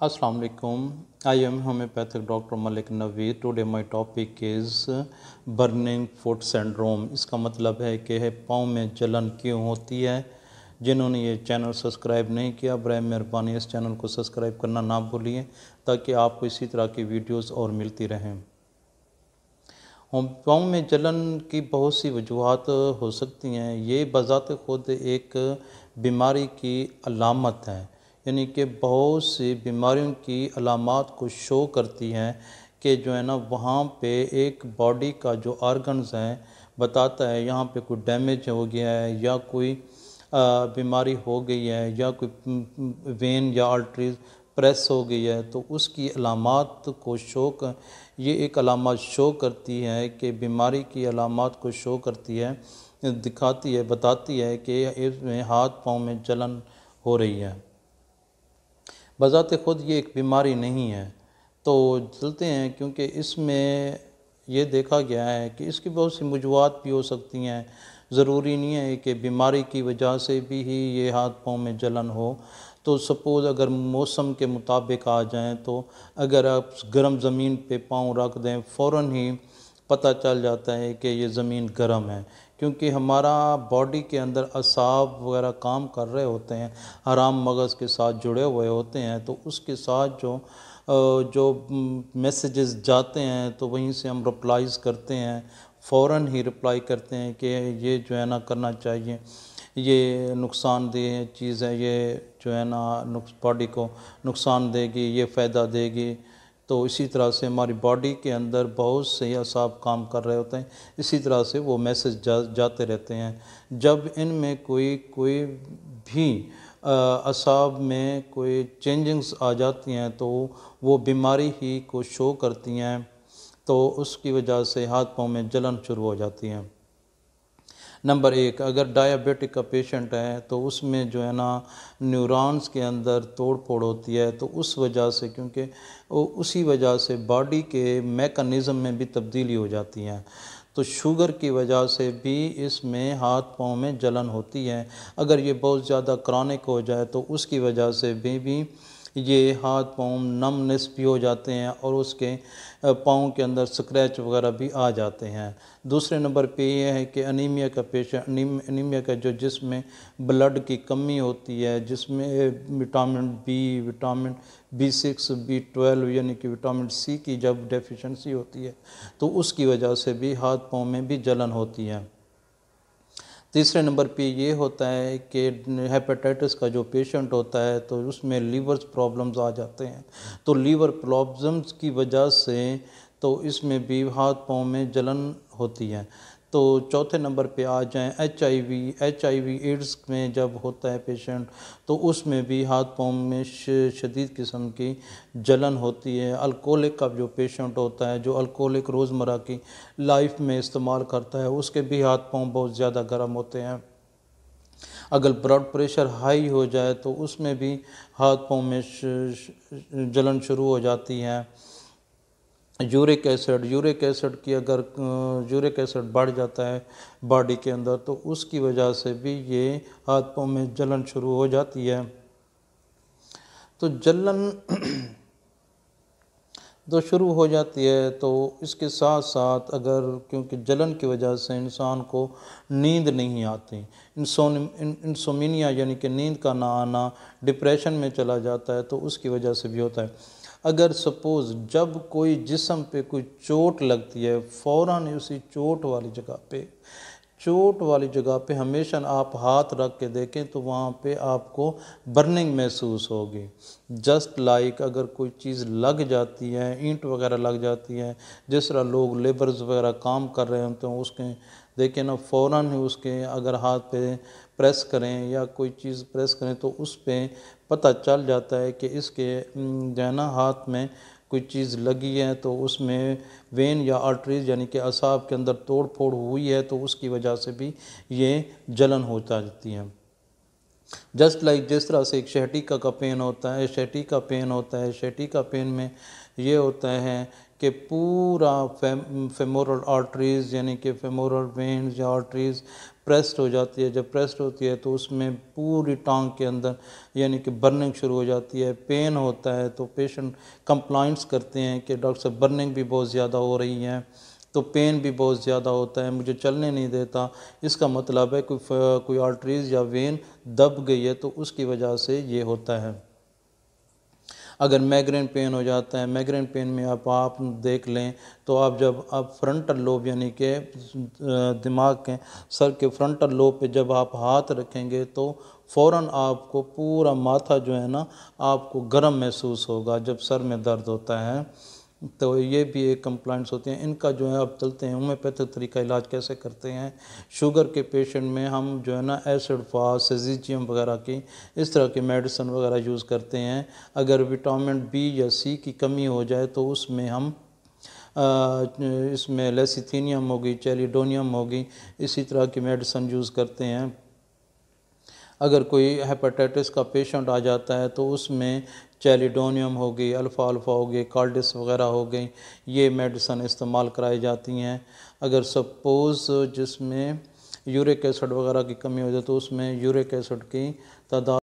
Assalamu alaikum. I am homeopathic Dr. Malik Naveed. Today my topic is burning foot syndrome. इसका मतलब है कि पाँव में जलन क्यों होती है। जिन्होंने ये चैनल सब्सक्राइब नहीं किया बराए मेहरबानी इस चैनल को सब्सक्राइब करना ना भूलिए ताकि आपको इसी तरह की वीडियोस और मिलती रहें। पाँव में जलन की बहुत सी वजूहात हो सकती हैं। ये बज़ात ख़ुद एक बीमारी की अलामत है, यानी कि बहुत सी बीमारियों की अलामात को शो करती हैं कि जो है ना वहाँ पे एक बॉडी का जो ऑर्गन्स हैं बताता है यहाँ पे कोई डैमेज हो गया है या कोई बीमारी हो गई है या कोई वेन या आर्टरीज प्रेस हो गई है, तो उसकी अलामात को ये एक अलामत शो करती है कि बीमारी की अलामात को शो करती है, दिखाती है, बताती है कि इसमें हाथ पाँव में जलन हो रही है। बज़ात ख़ुद ये एक बीमारी नहीं है। तो चलते हैं, क्योंकि इसमें ये देखा गया है कि इसकी बहुत सी वजूहात भी हो सकती हैं। ज़रूरी नहीं है कि बीमारी की वजह से भी ही ये हाथ पाँव में जलन हो। तो सपोज़ अगर मौसम के मुताबिक आ जाएं, तो अगर आप गर्म ज़मीन पे पाँव रख दें फ़ौरन ही पता चल जाता है कि ये ज़मीन गर्म है, क्योंकि हमारा बॉडी के अंदर असाब वगैरह काम कर रहे होते हैं, हराम मगज़ के साथ जुड़े हुए होते हैं। तो उसके साथ जो मैसेजेस जाते हैं तो वहीं से हम रिप्लाईज़ करते हैं, फ़ौरन ही रिप्लाई करते हैं कि ये जो है ना करना चाहिए, ये नुकसानदेह चीज़ है, ये जो है ना बॉडी को नुकसान देगी, ये फ़ायदा देगी। तो इसी तरह से हमारी बॉडी के अंदर बहुत से असाब काम कर रहे होते हैं, इसी तरह से वो मैसेज जाते रहते हैं। जब इनमें कोई भी असाब में कोई चेंजिंग्स आ जाती हैं तो वो बीमारी ही को शो करती हैं, तो उसकी वजह से हाथ पाँव में जलन शुरू हो जाती हैं। नंबर 1, अगर डायबिटिक का पेशेंट है तो उसमें जो है ना न्यूरॉन्स के अंदर तोड़ फोड़ होती है, तो उस वजह से, क्योंकि उसी वजह से बॉडी के मैकेनिज़्म में भी तब्दीली हो जाती हैं, तो शुगर की वजह से भी इसमें हाथ पाँव में जलन होती है। अगर ये बहुत ज़्यादा क्रॉनिक हो जाए तो उसकी वजह से भी ये हाथ पाँव नमनेस भी हो जाते हैं और उसके पाँव के अंदर स्क्रैच वगैरह भी आ जाते हैं। दूसरे नंबर पे ये है कि अनीमिया का पेशेंट, अनीमिया का जो जिसमें ब्लड की कमी होती है, जिसमें vitamin B, vitamin B6, B12 यानी कि विटामिन सी की जब डेफिशिएंसी होती है तो उसकी वजह से भी हाथ पाँव में भी जलन होती है। तीसरे नंबर पे ये होता है कि हेपेटाइटिस का जो पेशेंट होता है तो उसमें लीवर प्रॉब्लम्स आ जाते हैं, तो लीवर प्रॉब्लम्स की वजह से तो इसमें भी हाथ पाँव में जलन होती है। तो चौथे नंबर पे आ जाएं HIV एड्स में जब होता है पेशेंट तो उसमें भी हाथ पाँव में शदीद किस्म की जलन होती है। अल्कोहलिक का जो पेशेंट होता है, जो अल्कोहलिक रोज़मर्रा की लाइफ में इस्तेमाल करता है, उसके भी हाथ पाँव बहुत ज़्यादा गर्म होते हैं। अगर ब्लड प्रेशर हाई हो जाए तो उसमें भी हाथ पाँव में जलन शुरू हो जाती है। यूरिक एसिड की अगर यूरिक एसिड बढ़ जाता है बॉडी के अंदर तो उसकी वजह से भी ये हाथ पाँव में जलन शुरू हो जाती है। तो जलन तो शुरू हो जाती है, तो इसके साथ साथ अगर क्योंकि जलन की वजह से इंसान को नींद नहीं आती, इंसोमिनिया यानी कि नींद का ना आना, डिप्रेशन में चला जाता है, तो उसकी वजह से भी होता है। अगर सपोज़ जब कोई जिस्म पे कोई चोट लगती है, फ़ौरन उसी चोट वाली जगह पे हमेशा आप हाथ रख के देखें तो वहाँ पे आपको बर्निंग महसूस होगी। जस्ट लाइक अगर कोई चीज़ लग जाती है, ईंट वगैरह लग जाती है, जिस तरह लोग लेबर्स वगैरह काम कर रहे होते हैं उसके देखें ना, फ़ौरन ही उसके अगर हाथ पे प्रेस करें या कोई चीज़ प्रेस करें तो उस पे पता चल जाता है कि इसके जो है ना हाथ में कोई चीज़ लगी है, तो उसमें वेन या आर्टरीज यानी कि असाब के अंदर तोड़ फोड़ हुई है, तो उसकी वजह से भी ये जलन हो जाती है। जस्ट लाइक जिस तरह से एक शहटिका का पेन होता है, शहटिका पेन में ये होता है कि पूरा फेमोरल आर्टरीज़ यानी कि फेमोरल वेन्स या आर्टरीज़ प्रेस्ड हो जाती है। जब प्रेस्ड होती है तो उसमें पूरी टांग के अंदर यानी कि बर्निंग शुरू हो जाती है, पेन होता है। तो पेशेंट कंप्लाइंट्स करते हैं कि डॉक्टर साहब बर्निंग भी बहुत ज़्यादा हो रही है, तो पेन भी बहुत ज़्यादा होता है, मुझे चलने नहीं देता। इसका मतलब है कोई आर्टरीज़ या वेन दब गई है, तो उसकी वजह से ये होता है। अगर माइग्रेन पेन हो जाता है, माइग्रेन पेन में आप देख लें तो जब आप फ्रंटल लोब यानी कि दिमाग के सर के फ्रंटल लोब पे जब आप हाथ रखेंगे तो फ़ौरन आपको पूरा माथा जो है ना आपको गर्म महसूस होगा जब सर में दर्द होता है। तो ये भी एक कंप्लेंट्स होती हैं। इनका जो है अब चलते हैं होम्योपैथिक तरीका इलाज कैसे करते हैं। शुगर के पेशेंट में हम जो है ना एसिड फास्ट, सेजिजियम वगैरह की इस तरह की मेडिसिन वगैरह यूज़ करते हैं। अगर विटामिन बी या सी की कमी हो जाए तो उसमें हम इसमें लेसिथीनियम होगी, चैलिडोनियम होगी, इसी तरह की मेडिसिन यूज़ करते हैं। अगर कोई हेपेटाइटिस का पेशेंट आ जाता है तो उसमें चैलिडोनियम हो गई, अल्फ़ा अल्फ़ा हो गई, कार्डिस वगैरह हो गई, ये मेडिसिन इस्तेमाल कराई जाती हैं। अगर सपोज़ जिसमें यूरिक एसिड वगैरह की कमी हो जाए तो उसमें यूरिक एसिड की तादाद